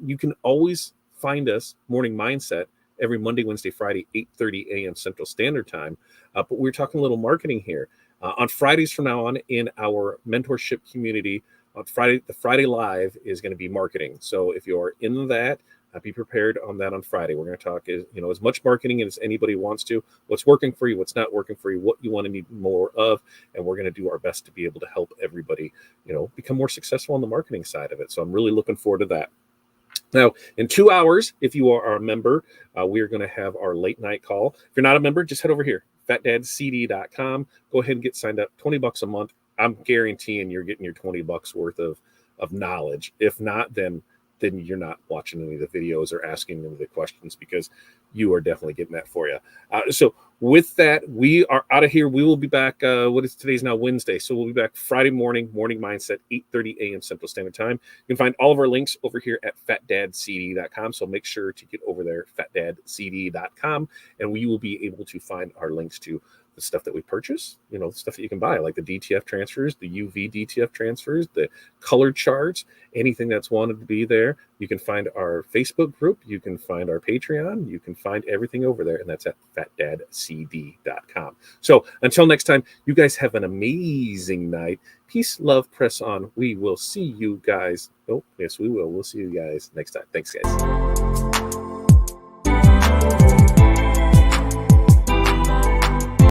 You can always find us Morning Mindset every Monday, Wednesday, Friday, 8:30 a.m. Central Standard Time. But we're talking a little marketing here. On Fridays from now on in our mentorship community, on Friday, the Friday Live is going to be marketing. So if you're in that, Be prepared on that on Friday. We're going to talk as much marketing as anybody wants to, what's working for you, what's not working for you, what you want to need more of. And we're going to do our best to be able to help everybody, become more successful on the marketing side of it. So I'm really looking forward to that. Now, in 2 hours, if you are a member, we are going to have our late night call. If you're not a member, just head over here, fatdadcd.com. Go ahead and get signed up. $20 a month. I'm guaranteeing you're getting your $20 worth of knowledge. If not, then you're not watching any of the videos or asking any of the questions, because you are definitely getting that for you. So with that, we are out of here. We will be back. Today's now Wednesday. So we'll be back Friday morning mindset, 8:30 a.m. Central Standard Time. You can find all of our links over here at fatdadcd.com. So make sure to get over there, fatdadcd.com, and we will be able to find our links to the stuff that we purchase, the stuff that you can buy, like the DTF transfers, the UV DTF transfers, the color charts, anything that's wanted to be there. You can find our Facebook group. You can find our Patreon. You can find everything over there, and that's at fatdadcd.com. So until next time, you guys have an amazing night. Peace, love, press on. We will see you guys. Oh, yes, we will. We'll see you guys next time. Thanks, guys.